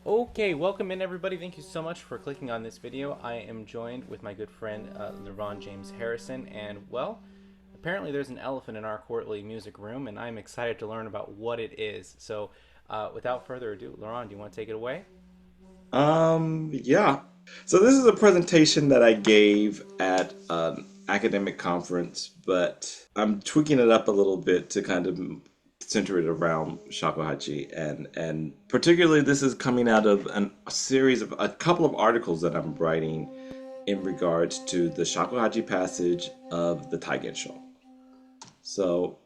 Okay, welcome in everybody. Thank you so much for clicking on this video. I am joined with my good friend LeRon James Harrison, and well, apparently there's an elephant in our quarterly music room, and I'm excited to learn about what it is. So, without further ado, LeRon, do you want to take it away? Yeah. So this is a presentation that I gave at an academic conference, but I'm tweaking it up a little bit to kind of center it around Shakuhachi, and particularly this is coming out of a series of a couple of articles that I'm writing in regards to the Shakuhachi passage of the Taigensho. So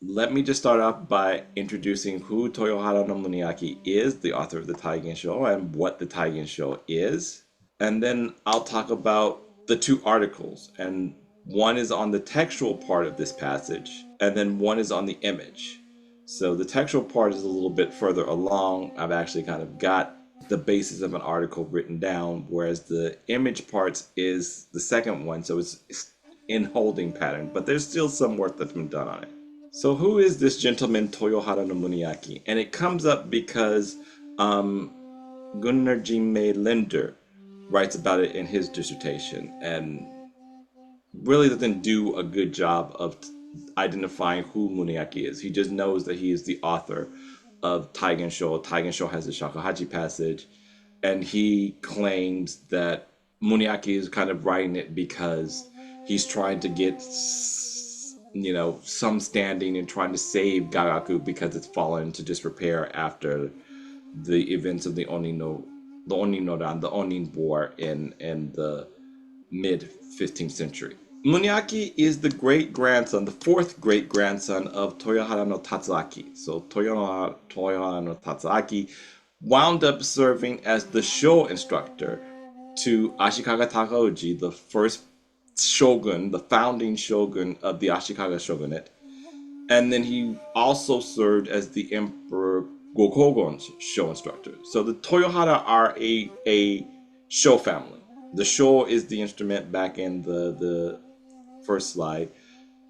let me just start off by introducing who Toyohara no Muniaki is, the author of the Taigensho, and what the Taigensho is. And then I'll talk about the two articles, and one is on the textual part of this passage, and then one is on the image. So the textual part is a little bit further along. I've actually kind of got the basis of an article written down, whereas the image parts is the second one, so it's in holding pattern, but there's still some work that's been done on it. So who is this gentleman Toyohara no Muniaki? And it comes up because um, Gunnar Jinmei Linder writes about it in his dissertation and really doesn't do a good job of identifying who Muniaki is. He just knows that he is the author of Taigensho. Taigensho has the Shakuhachi passage, and he claims that Muniaki is kind of writing it because he's trying to get some standing and trying to save Gagaku because it's fallen into disrepair after the events of the Oninodan, the Onin War in the mid 15th century. Muniaki is the great grandson, the fourth great grandson of Toyohara no Tatsuaki. So Toyohara no Tatsuaki wound up serving as the Sho instructor to Ashikaga Takauji, the first shogun, the founding shogun of the Ashikaga shogunate. And then he also served as the Emperor Gokogon's Sho instructor. So the Toyohara are a Sho family. The Sho is the instrument back in the first slide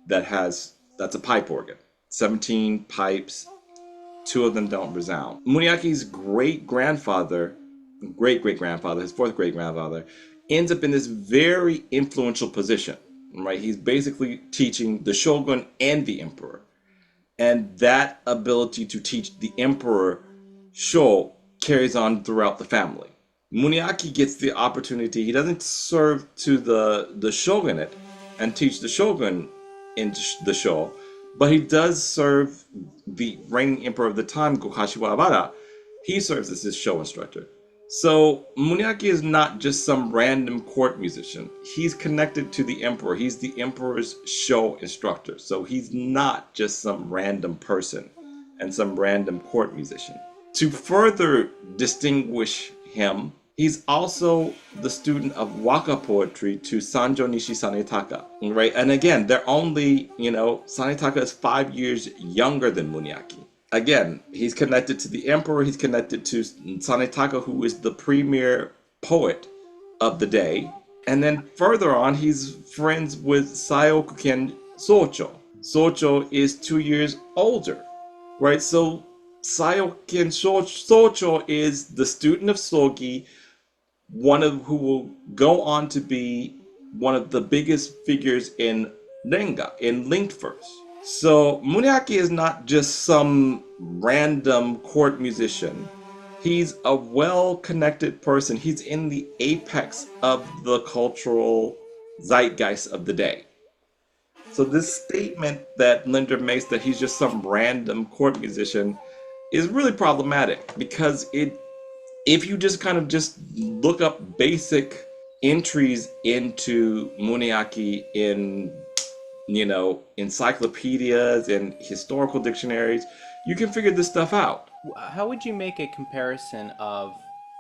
that's a pipe organ. 17 pipes, two of them don't resound. Muniaki's great great grandfather, his fourth great grandfather, ends up in this very influential position. Right, he's basically teaching the shogun and the emperor, and that ability to teach the emperor Sho carries on throughout the family. Muniaki gets the opportunity. He doesn't serve to the shogunate and teach the shogun in the Sho, but he does serve the reigning emperor of the time, Gokashiwabara. He serves as his Sho instructor. So Muniaki is not just some random court musician. He's connected to the emperor. He's the emperor's Sho instructor. So he's not just some random person and some random court musician. To further distinguish him, he's also the student of waka poetry to Sanjo Nishi Sanetaka, right? And again, they're only, Sanetaka is 5 years younger than Muniaki. Again, he's connected to the emperor, he's connected to Sanetaka, who is the premier poet of the day. And then further on, he's friends with Sayokuken Socho. Socho is 2 years older, right? So Sayokuken Socho is the student of Sogi, one of who will go on to be one of the biggest figures in Renga, in linked verse. So Muniaki is not just some random court musician. He's a well-connected person. He's in the apex of the cultural zeitgeist of the day. So this statement that Linder makes that he's just some random court musician is really problematic because if you just kind of just look up basic entries into Muniaki in encyclopedias and historical dictionaries, you can figure this stuff out. How would you make a comparison of?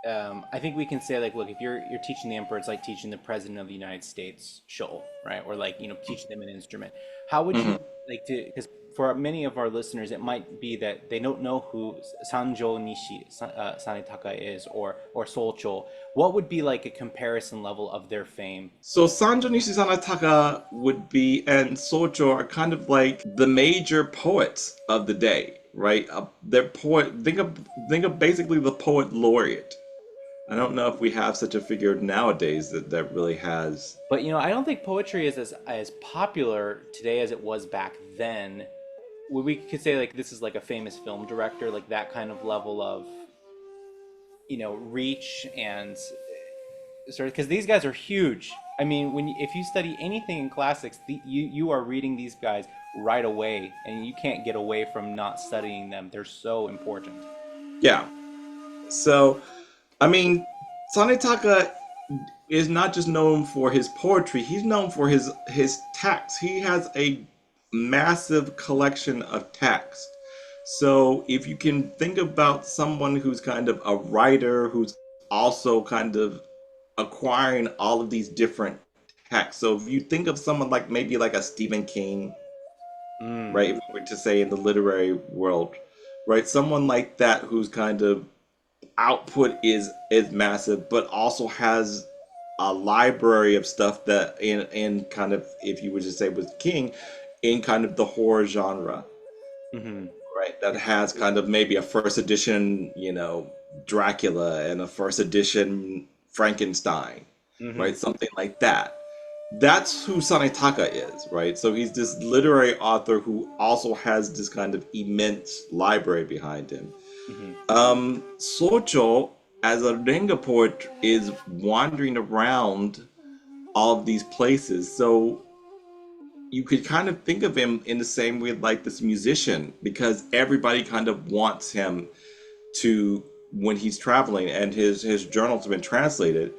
I think we can say like, look, if you're teaching the emperor, it's like teaching the president of the United States show, right? Or like teaching them an instrument. How would you Mhm. like to? Because for many of our listeners, it might be that they don't know who Sanjo Nishi Sanetaka is or Solcho. What would be like a comparison level of their fame? So Sanjo Nishisanataka would be and Socho are kind of like the major poets of the day, right? They're poet. Think of basically the poet laureate. I don't know if we have such a figure nowadays that really has. But I don't think poetry is as popular today as it was back then. We could say like this is like a famous film director, like that kind of level of reach and sort of, because these guys are huge. I mean, if you study anything in classics, you are reading these guys right away, and you can't get away from not studying them. They're so important. Yeah. So, I mean, Sanetaka is not just known for his poetry, he's known for his text. He has a massive collection of text. So if you can think about someone who's kind of a writer who's also kind of acquiring all of these different texts. So if you think of someone like maybe like a Stephen King, Mm. right, if we were to say in the literary world, right, someone like that who's kind of output is massive, but also has a library of stuff that in kind of, if you would just say with King, in kind of the horror genre, Hmm. right? That has kind of maybe a first edition, Dracula and a first edition Frankenstein, Hmm. right? Something like that. That's who Sanetaka is, right? So he's this literary author who also has this kind of immense library behind him. Hmm. Socho, as a Renga poet, is wandering around all of these places. So you could kind of think of him in the same way like this musician, because everybody kind of wants him to, when he's traveling, and his journals have been translated,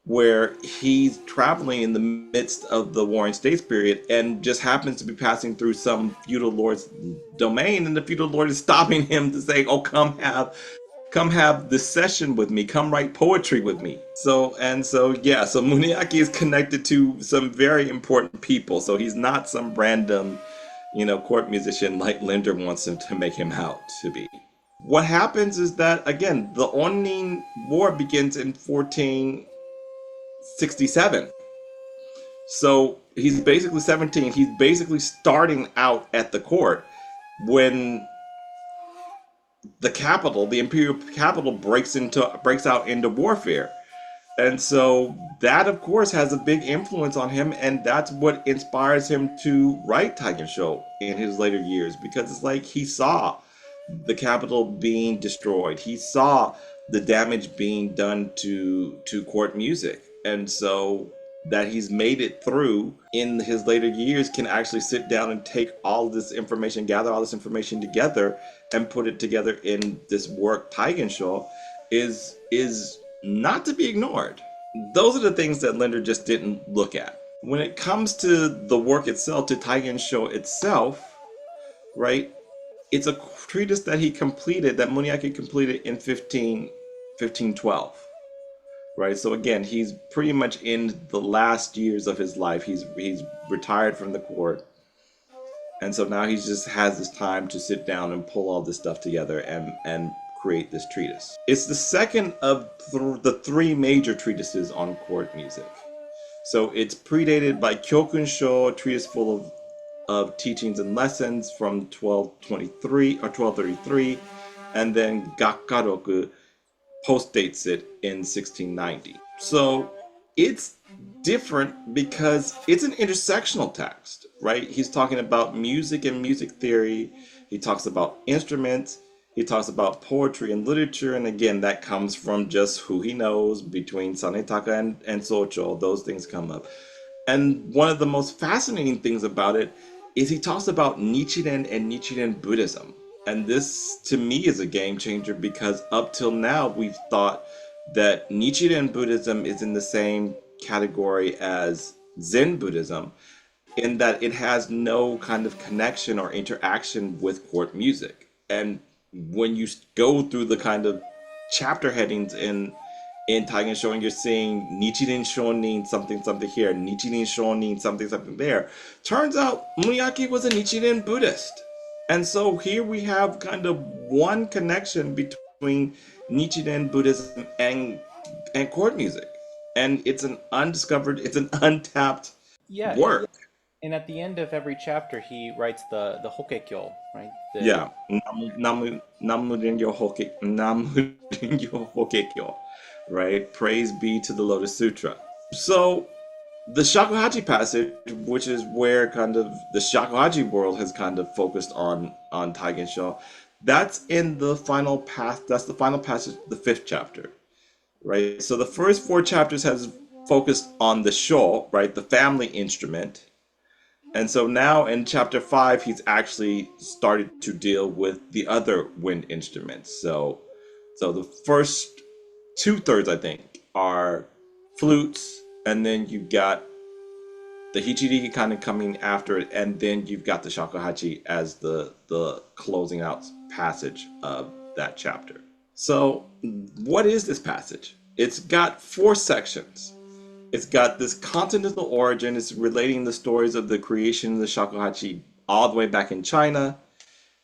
where he's traveling in the midst of the Warring States period and just happens to be passing through some feudal lord's domain, and the feudal lord is stopping him to say, "Oh, come have this session with me, come write poetry with me." So Muniaki is connected to some very important people, so he's not some random court musician like Linder wants him to make him out to be. What happens is that, again, the Onin War begins in 1467, so he's basically 17. He's basically starting out at the court when the capital, the imperial capital, breaks out into warfare. And so that, of course, has a big influence on him, and that's what inspires him to write Taigensho in his later years, because it's like he saw the capital being destroyed. He saw the damage being done to court music. And so that he's made it through in his later years can actually sit down and take all this information, gather all this information together and put it together in this work, Taigensho, is not to be ignored. Those are the things that Linder just didn't look at. When it comes to the work itself, to Taigensho itself, right? It's a treatise that he completed, that Muniaki completed in 1512, right? So again, he's pretty much in the last years of his life. He's retired from the court, and so now he just has this time to sit down and pull all this stuff together and create this treatise. It's the second of the three major treatises on court music. So it's predated by Kyokunsho, a treatise full of teachings and lessons from 1223 or 1233, and then Gakkaroku postdates it in 1690. So it's different because it's an intersectional text, right? He's talking about music and music theory. He talks about instruments. He talks about poetry and literature. And again, that comes from just who he knows between Sanetaka and Socho. Those things come up. And one of the most fascinating things about it is he talks about Nichiren and Nichiren Buddhism. And this, to me, is a game changer, because up till now, we've thought that Nichiren Buddhism is in the same category as Zen Buddhism, in that it has no kind of connection or interaction with court music. And when you go through the kind of chapter headings in Taigensho, and you're seeing Nichiren Shonin something something here, Nichiren Shonin something something there. Turns out Muniaki was a Nichiren Buddhist. And so here we have kind of one connection between Nichiren Buddhism and court music. And it's an undiscovered, it's an untapped Yeah, work. And at the end of every chapter, he writes the hokekyo, right? The Yeah. Namu Rengyo Hokekyo. Right? Praise be to the Lotus Sutra. So the Shakuhachi passage, which is where kind of the Shakuhachi world has kind of focused on Taigensho, that's in the final pass. That's the final passage, the fifth chapter, right? So the first four chapters has focused on the sho, right, the family instrument, and so now in chapter five, he's actually started to deal with the other wind instruments. So the first two-thirds, I think, are flutes, and then you've got the Hichiriki kind of coming after it, and then you've got the Shakuhachi as the closing out passage of that chapter. So, what is this passage? It's got four sections. It's got this continental origin. It's relating the stories of the creation of the Shakuhachi all the way back in China.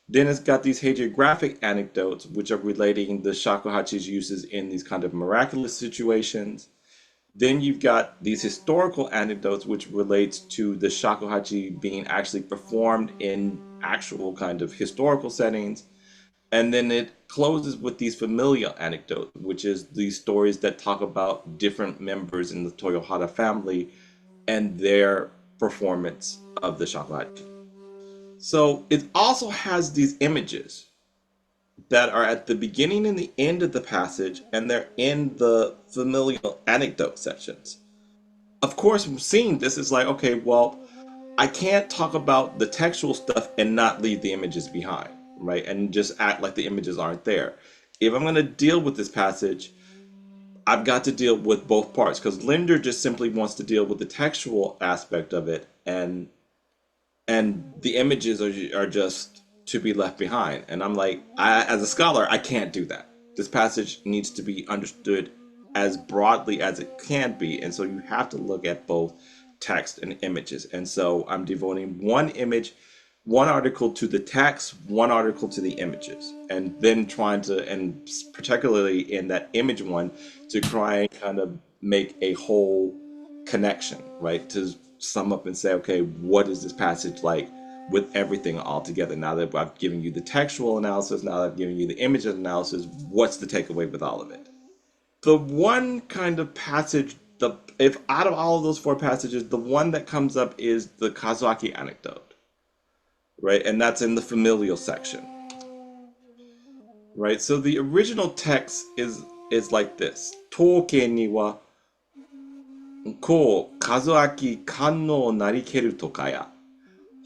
Then it's got these hagiographic anecdotes, which are relating the Shakuhachi's uses in these kind of miraculous situations. Then you've got these historical anecdotes, which relates to the shakuhachi being actually performed in actual kind of historical settings. And then it closes with these familial anecdotes, which is these stories that talk about different members in the Toyohara family and their performance of the shakuhachi. So it also has these images that are at the beginning and the end of the passage, and they're in the familial anecdote sections. Of course, seeing this is like, okay, well, I can't talk about the textual stuff and not leave the images behind, right? And just act like the images aren't there. If I'm going to deal with this passage, I've got to deal with both parts, because Linder just simply wants to deal with the textual aspect of it, and the images are just to be left behind. And I'm like, as a scholar, I can't do that. This passage needs to be understood as broadly as it can be, and so you have to look at both text and images. And so I'm devoting one article to the text, one article to the images, and then trying to, and particularly in that image one, to try and kind of make a whole connection, right? To sum up and say, okay, what is this passage like with everything all together? Now that I've given you the textual analysis, now that I've given you the image analysis, what's the takeaway with all of it? The one kind of passage, if out of all of those four passages, the one that comes up is the Kazuaki anecdote, right? And that's in the familial section, right? So the original text is like this: Toke ni wa ko Kazuaki kanno narikeru toka ya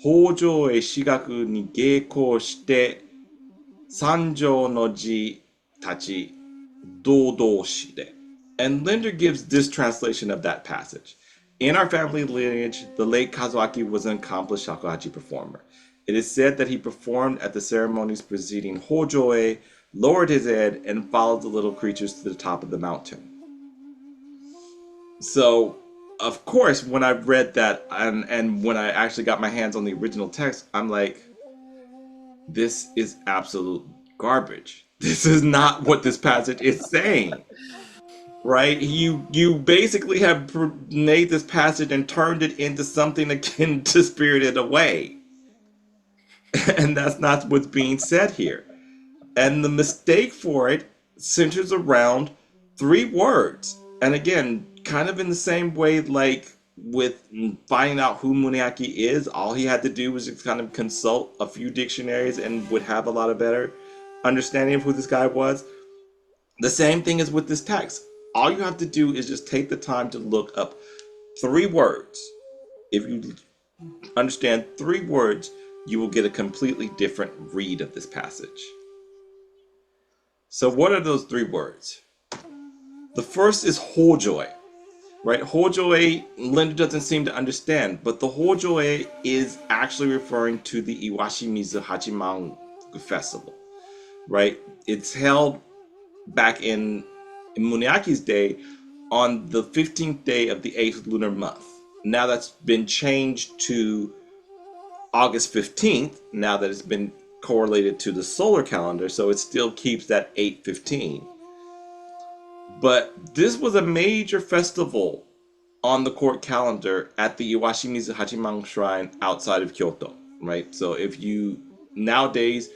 北条へ私学に迎行して三条の字たち堂々しで. And Linder gives this translation of that passage. In our family lineage, the late Kazuaki was an accomplished shakuhachi performer. It is said that he performed at the ceremonies preceding Hojoe, lowered his head, and followed the little creatures to the top of the mountain. So, of course, when I read that and when I actually got my hands on the original text, I'm like, this is absolute garbage. This is not what this passage is saying. Right? You basically have made this passage and turned it into something akin to Spirited Away. And that's not what's being said here. And the mistake for it centers around three words. And again, kind of in the same way like with finding out who Munaki is, all he had to do was just kind of consult a few dictionaries and would have a lot of better understanding of who this guy was. The same thing is with this text. All you have to do is just take the time to look up three words. If you understand three words, you will get a completely different read of this passage. So what are those three words? The first is Hojoe, right? Hojoe, Linda doesn't seem to understand, but the Hojoe is actually referring to the Iwashimizu Hachiman festival, right? It's held back in Muniaki's day on the 15th day of the 8th lunar month. Now that's been changed to August 15th, now that it's been correlated to the solar calendar, so it still keeps that 8/15. But this was a major festival on the court calendar at the Iwashimizu Hachiman Shrine outside of Kyoto, right? So if you nowadays,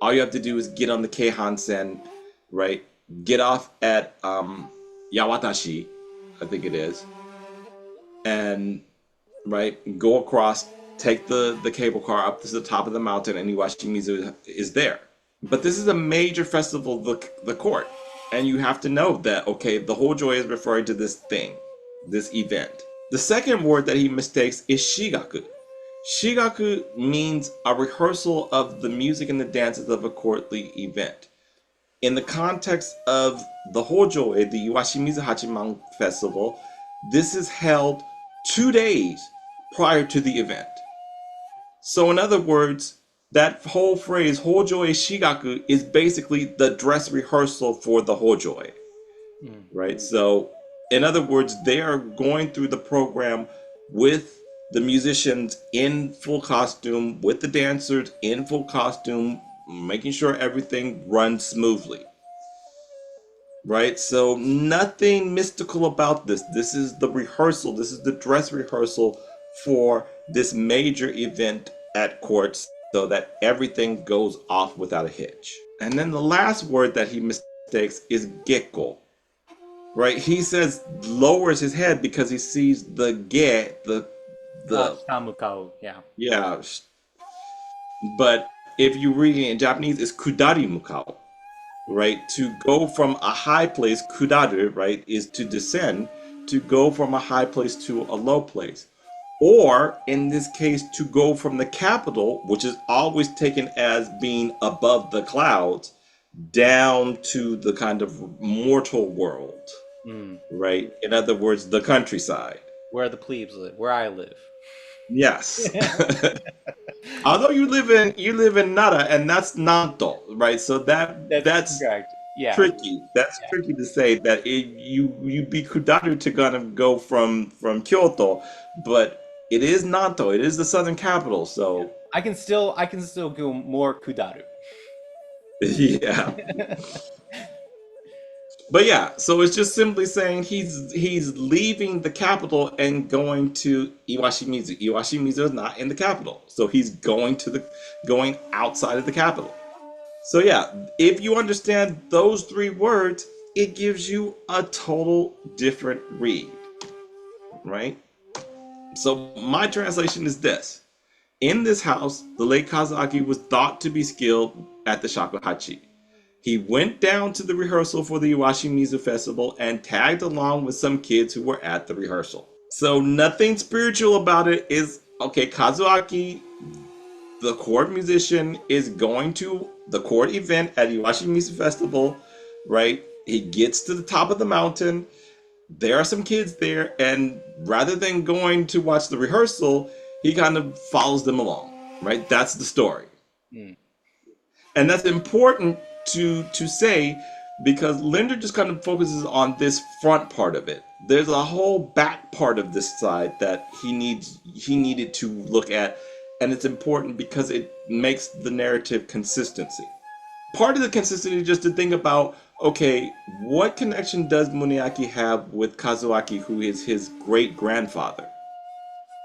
all you have to do is get on the Keihan-sen, right? Get off at Yawatashi, I think it is, and right, go across, take the cable car up to the top of the mountain, and Iwashimizu is there. But this is a major festival of the court, and you have to know that, okay, the Hojo is referring to this thing, this event. The second word that he mistakes is shigaku. Shigaku means a rehearsal of the music and the dances of a courtly event. In the context of the Hojo, the Iwashimizu Hachiman Festival, this is held 2 days prior to the event. So in other words, that whole phrase, Hojo Shigaku, is basically the dress rehearsal for the Hojo, right? So in other words, they are going through the program with the musicians in full costume, with the dancers in full costume, making sure everything runs smoothly. Right? So nothing mystical about this. This is the rehearsal. This is the dress rehearsal for this major event at court so that everything goes off without a hitch. And then the last word that he mistakes is gekko. Right? He says lowers his head because he sees the the Tamukao, yeah. yeah. But if you read it in Japanese, it's kudari mukao. Right? To go from a high place, kudaru, right, is to descend, to go from a high place to a low place. Or, in this case, to go from the capital, which is always taken as being above the clouds, down to the kind of mortal world. Right? In other words, the countryside. Where the plebes live, where I live. Yes. Although you live in Nara, and that's Nanto, right? So that's correct. Yeah. tricky. That's tricky to say that you be Kudaru to kind of go from Kyoto, but it is Nanto. It is the southern capital. So I can still go more Kudaru. yeah. But yeah, so it's just simply saying he's leaving the capital and going to Iwashimizu. Iwashimizu is not in the capital, so he's going outside of the capital. So yeah, if you understand those 3 words, it gives you a total different read, right? So my translation is this: in this house, the late Kazuaki was thought to be skilled at the Shakuhachi. He went down to the rehearsal for the Iwashimizu festival and tagged along with some kids who were at the rehearsal. So nothing spiritual about it. Is okay, Kazuaki, the court musician, is going to the court event at Iwashimizu festival, right? He gets to the top of the mountain. There are some kids there, and rather than going to watch the rehearsal, he kind of follows them along, right? That's the story. And that's important to say, because Linder just kind of focuses on this front part of it. There's a whole back part of this side that he needed to look at, and it's important because it makes the narrative consistency. Part of the consistency is just to think about, okay, what connection does Muniaki have with Kazuaki, who is his great-grandfather?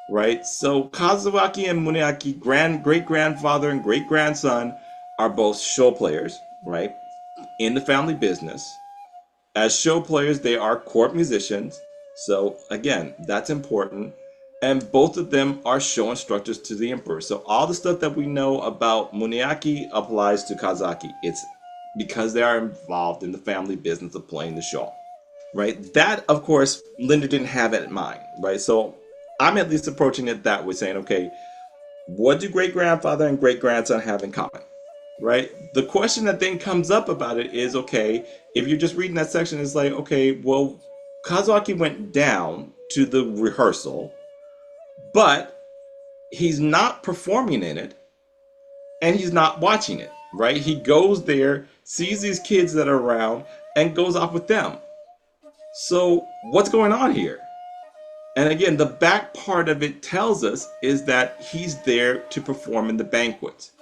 Right? So Kazuaki and Muniaki, great-grandfather and great-grandson, are both show players, right, in the family business. As show players, they are court musicians. So again, that's important. And both of them are show instructors to the emperor. So all the stuff that we know about Muniaki applies to Kazaki. It's because they are involved in the family business of playing the show, right? That, of course, Linda didn't have it in mind, right? So I'm at least approaching it that way, saying, okay, what do great-grandfather and great-grandson have in common? Right? The question that then comes up about it is, okay, if you're just reading that section, it's like, okay, well, Kazuaki went down to the rehearsal, but he's not performing in it, and he's not watching it, right? He goes there, sees these kids that are around, and goes off with them. So what's going on here? And again, the back part of it tells us is that he's there to perform in the banquets.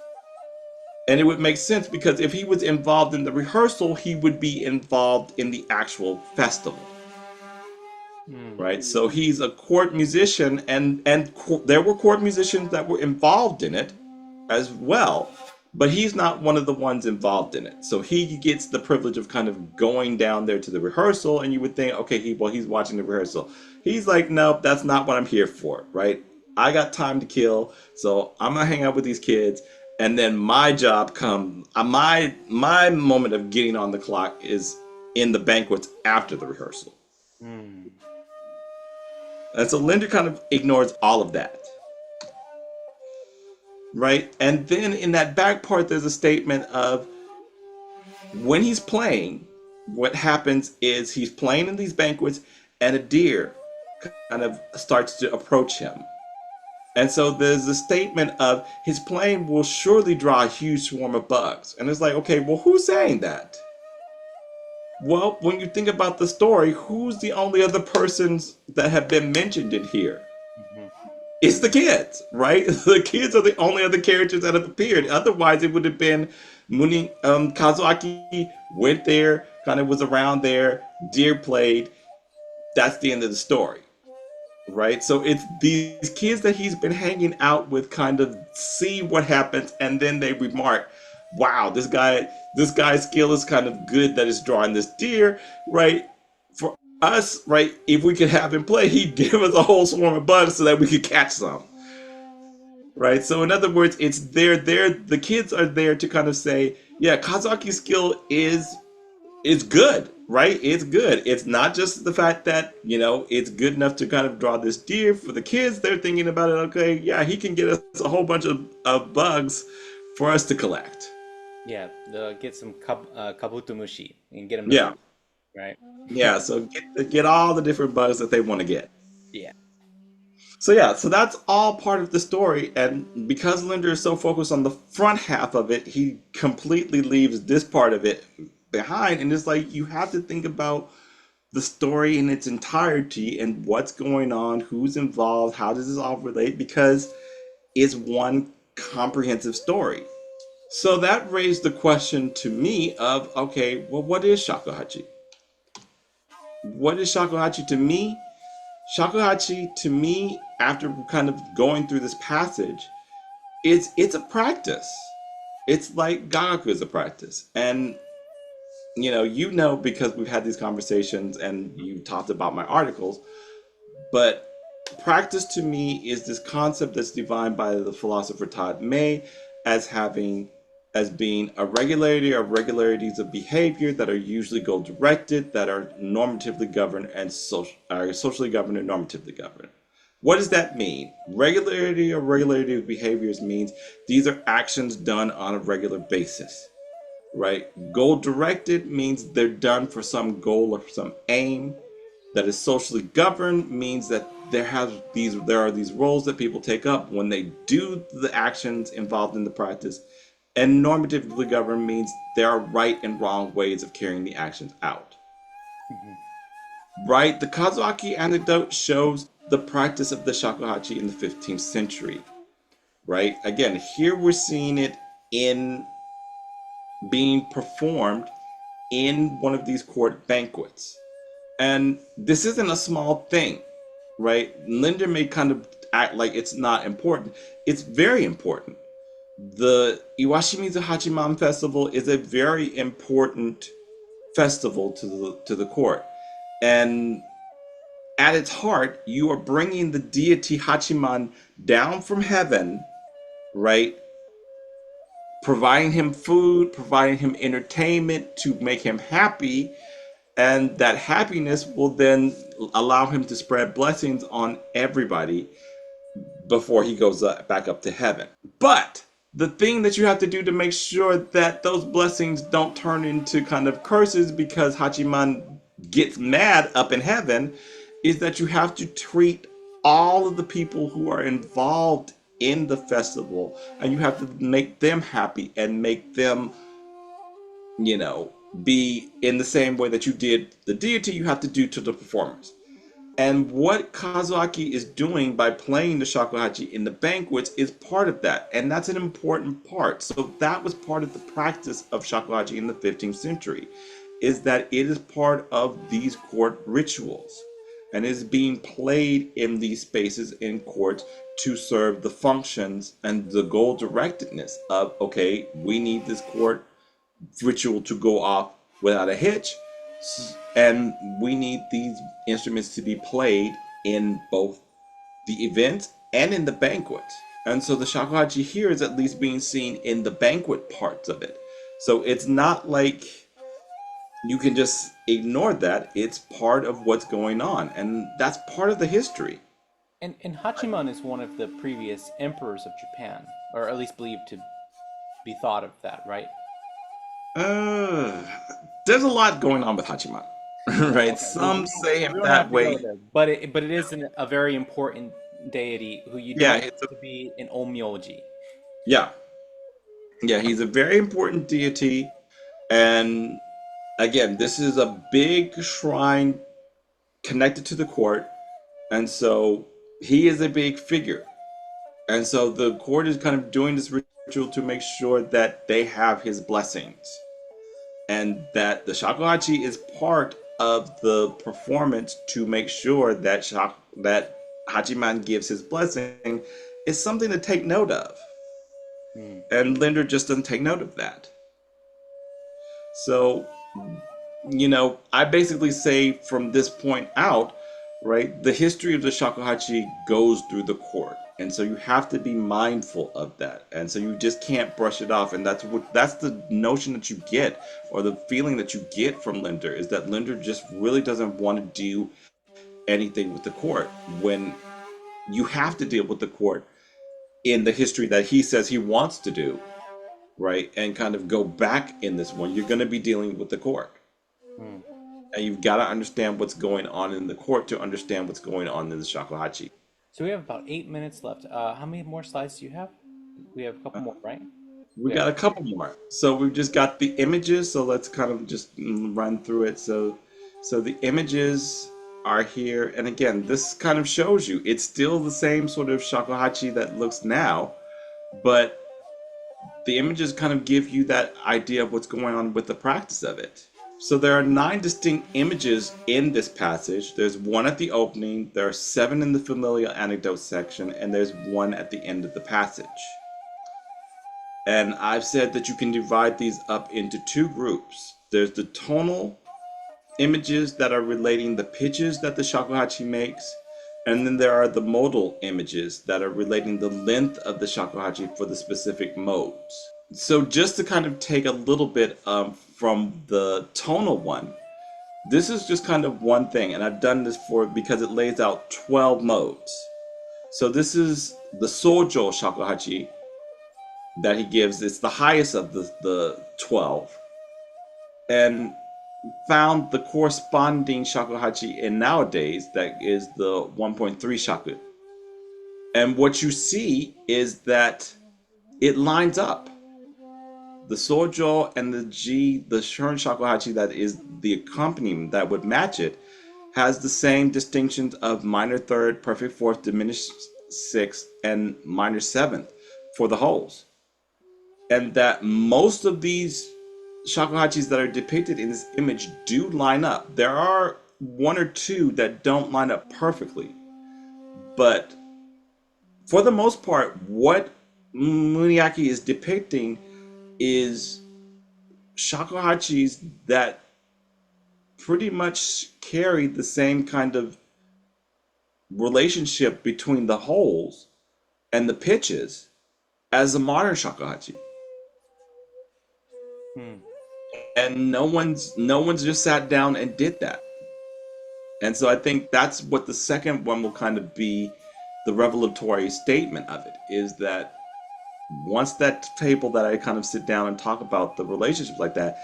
And it would make sense because if he was involved in the rehearsal, he would be involved in the actual festival. Mm. right? So he's a court musician, and there were court musicians that were involved in it as well, but he's not one of the ones involved in it. So he gets the privilege of kind of going down there to the rehearsal, and you would think, okay, he's watching the rehearsal. He's like, nope, that's not what I'm here for, right? I got time to kill, so I'm gonna hang out with these kids, and then my job comes. My moment of getting on the clock is in the banquets after the rehearsal. Mm. And so Linder kind of ignores all of that, right? And then in that back part, there's a statement of when he's playing, what happens is he's playing in these banquets, and a deer kind of starts to approach him. And so there's a statement of his playing will surely draw a huge swarm of bugs. And it's like, okay, well, who's saying that? Well, when you think about the story, who's the only other persons that have been mentioned in here? Mm-hmm. It's the kids, right? The kids are the only other characters that have appeared. Otherwise, it would have been Kazuaki went there, kind of was around there, deer played. That's the end of the story, right? So it's these kids that he's been hanging out with, kind of see what happens, and then they remark, "Wow, this guy's skill is kind of good that is drawing this deer, right?" For us, right, if we could have him play, he'd give us a whole swarm of bugs so that we could catch some, right? So in other words, it's there. The kids are there to kind of say, yeah, Kazuki's skill is good, right? It's good. It's not just the fact that, it's good enough to kind of draw this deer. For the kids, they're thinking about it, okay, yeah, he can get us a whole bunch of bugs for us to collect. Yeah, get some kabutumushi and get them to Yeah. fly, right? Yeah, so get all the different bugs that they want to get. Yeah. So yeah, so that's all part of the story, and because Linder is so focused on the front half of it, he completely leaves this part of it behind, and it's like you have to think about the story in its entirety and what's going on, who's involved, how does this all relate, because it's one comprehensive story. So that raised the question to me of, okay, well, what is Shakuhachi? What is Shakuhachi to me? Shakuhachi to me, after kind of going through this passage, it's a practice. It's like Gagaku is a practice. And because we've had these conversations and you talked about my articles, but practice to me is this concept that's defined by the philosopher Todd May as being a regularity or regularities of behavior that are usually goal directed, that are normatively governed and socially governed and normatively governed. What does that mean? Regularity or regularity of behaviors means these are actions done on a regular basis, right? Goal directed means they're done for some goal or some aim. That is socially governed means that there are these roles that people take up when they do the actions involved in the practice. And normatively governed means there are right and wrong ways of carrying the actions out. Mm-hmm. Right? The Kazuaki anecdote shows the practice of the shakuhachi in the 15th century. Right? Again, here we're seeing it in being performed in one of these court banquets. And this isn't a small thing, right? Linder may kind of act like it's not important. It's very important. The Iwashimizu Hachiman Festival is a very important festival to the court. And at its heart, you are bringing the deity Hachiman down from heaven, right? Providing him food, providing him entertainment to make him happy, and that happiness will then allow him to spread blessings on everybody before he goes back up to heaven. But the thing that you have to do to make sure that those blessings don't turn into kind of curses because Hachiman gets mad up in heaven is that you have to treat all of the people who are involved in the festival, and you have to make them happy and make them, be in the same way that you did the deity, you have to do to the performers. And what Kazuaki is doing by playing the shakuhachi in the banquets is part of that. And that's an important part. So that was part of the practice of shakuhachi in the 15th century, is that it is part of these court rituals. and is being played in these spaces in court to serve the functions and the goal directedness of, okay, we need this court ritual to go off without a hitch, and we need these instruments to be played in both the event and in the banquet. And so the shakuhachi here is at least being seen in the banquet parts of it. So it's not like you can just ignore that. It's part of what's going on, and that's part of the history. And Hachiman is one of the previous emperors of Japan, or at least believed to be thought of that, right? Uh, there's a lot going on with Hachiman, right? Okay, well, Some say him we don't that have to go way. there, but it is a very important deity who you Yeah, don't it's a, want to be an omyoji. yeah, yeah. He's a very important deity, and again, this is a big shrine connected to the court, and so he is a big figure. And so the court is kind of doing this ritual to make sure that they have his blessings, and that the shakuhachi is part of the performance to make sure that that Hachiman gives his blessing is something to take note of. Hmm. And Linder just doesn't take note of that. So, I basically say from this point out, right, the history of the shakuhachi goes through the court. And so you have to be mindful of that. And so you just can't brush it off. And that's the notion that you get, or the feeling that you get from Linder, is that Linder just really doesn't want to do anything with the court when you have to deal with the court in the history that he says he wants to do, right? And kind of go back in this one. You're going to be dealing with the court. Hmm. And you've got to understand what's going on in the court to understand what's going on in the shakuhachi. So we have about 8 minutes left. How many more slides do you have? We have a couple more, right? We We have. got a couple more. So we've just got the images. So let's kind of just run through it. So the images are here. And again, this kind of shows you it's still the same sort of shakuhachi that looks now, but the images kind of give you that idea of what's going on with the practice of it. So there are 9 distinct images in this passage. There's one at the opening, there are 7 in the familial anecdote section, and there's one at the end of the passage. And I've said that you can divide these up into 2 groups. There's the tonal images that are relating the pitches that the shakuhachi makes, and then there are the modal images that are relating the length of the shakuhachi for the specific modes. So just to kind of take a little bit from the tonal one, this is just kind of one thing, and I've done this for because it lays out 12 modes. So this is the Sojo shakuhachi that he gives. It's the highest of the 12. And found the corresponding shakuhachi in nowadays that is the 1.3 shaku. And what you see is that it lines up. The sojo and the shurn shakuhachi that is the accompaniment that would match it has the same distinctions of minor third, perfect fourth, diminished sixth, and minor seventh for the holes. And that most of these shakuhachis that are depicted in this image do line up. There are 1 or 2 that don't line up perfectly, but for the most part, what Munaki is depicting is shakuhachis that pretty much carry the same kind of relationship between the holes and the pitches as a modern shakuhachi. Hmm. And no one's just sat down and did that. And so I think that's what the second one will kind of be, the revelatory statement of it, is that once that table that I kind of sit down and talk about the relationships like that,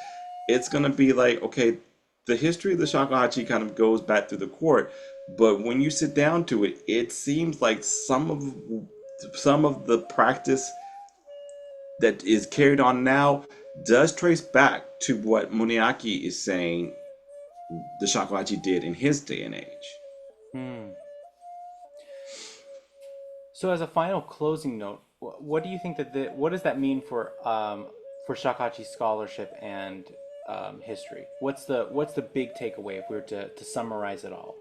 it's going to be like, okay, the history of the shakuhachi kind of goes back through the court, but when you sit down to it, it seems like some of the practice that is carried on now does trace back to what Muniaki is saying the shakuhachi did in his day and age. Hmm. So as a final closing note, what do you think what does that mean for Shakuhachi scholarship and history? What's the big takeaway if we were to summarize it all?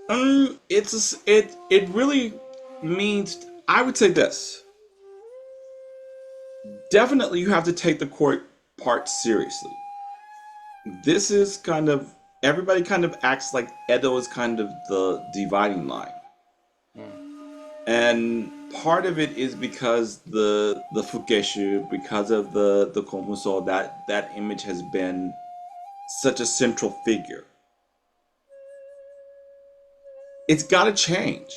It really means, I would say this. Definitely you have to take the court part seriously. This is kind of, everybody kind of acts like Edo is kind of the dividing line. Mm. And part of it is because the Fukeshu, because of the Komuso, that image has been such a central figure. It's got to change.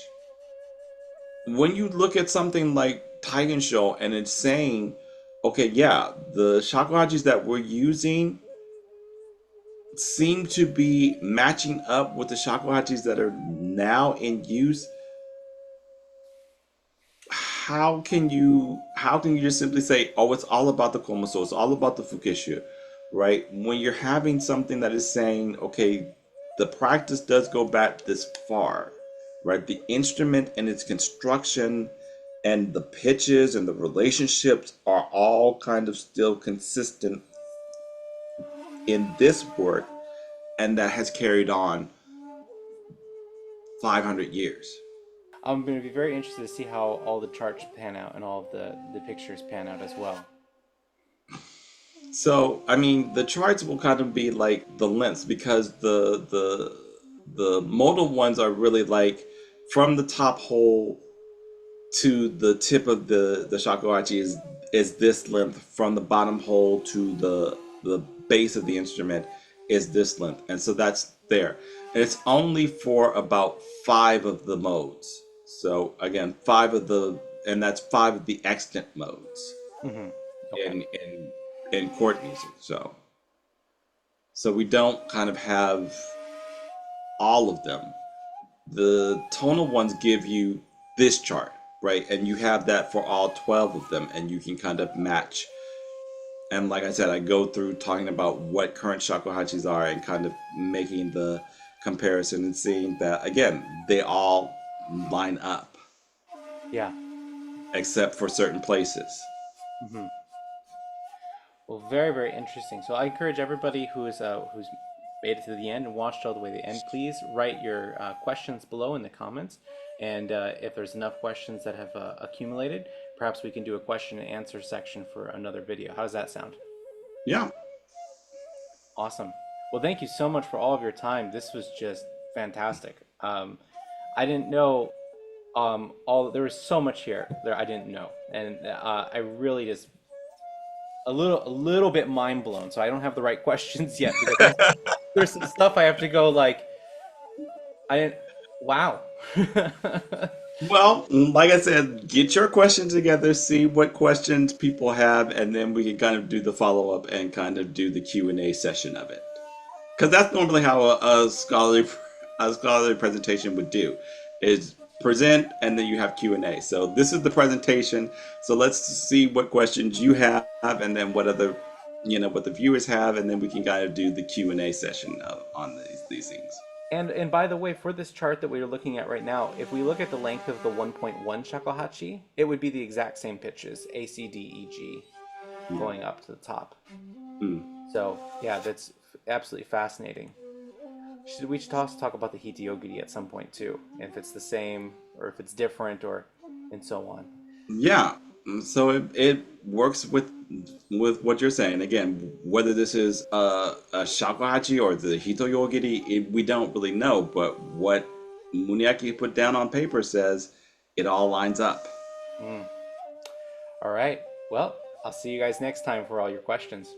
When you look at something like Taigensho and it's saying, okay, yeah, the shakuhachis that we're using seem to be matching up with the shakuhachis that are now in use. How can you just simply say, oh, it's all about the komuso, it's all about the fukeshu, right? When you're having something that is saying, okay, the practice does go back this far, right? The instrument and its construction and the pitches and the relationships are all kind of still consistent in this work, and that has carried on 500 years. I'm going to be very interested to see how all the charts pan out and all of the pictures pan out as well. So, I mean, the charts will kind of be like the lengths, because the modal ones are really like from the top hole to the tip of the shakuhachi is this length. From the bottom hole to the base of the instrument is this length, and so that's there. And it's only for about 5 of the modes. So again, and that's 5 of the extant modes Hmm. Okay. in chord music. So we don't kind of have all of them. The tonal ones give you this chart, right? And you have that for all 12 of them, and you can kind of match. And like I said, I go through talking about what current shakuhachis are and kind of making the comparison and seeing that, again, they all line up Yeah. except for certain places. Hmm. Well, very, very interesting. So I encourage everybody who's made it to the end and watched all the way to the end, please write your questions below in the comments. And if there's enough questions that have accumulated, perhaps we can do a question and answer section for another video. How does that sound? Yeah. Awesome. Well, thank you so much for all of your time. This was just fantastic. I didn't know all there was so much here there I didn't know, and I really just a little bit mind blown. So I don't have the right questions yet because there's some stuff I have to go like I didn't. Wow. Well, like I said, get your questions together, see what questions people have, and then we can kind of do the follow up and kind of do the Q&A session of it. Because that's normally how a scholarly presentation would do, is present and then you have Q&A. So this is the presentation. So let's see what questions you have, and then what the viewers have, and then we can kind of do the Q&A session on these things. And by the way, for this chart that we're looking at right now, if we look at the length of the 1.1 shakuhachi, it would be the exact same pitches, A, C, D, E, G, going up to the top. Mm. So yeah, that's absolutely fascinating. We should also talk about the Hitiyogiri at some point too, if it's the same or if it's different or and so on. Yeah, so it works with what you're saying. Again, whether this is a shakuhachi or the hitoyogiri, we don't really know. But what Muniaki put down on paper says it all lines up. Mm. All right. Well, I'll see you guys next time for all your questions.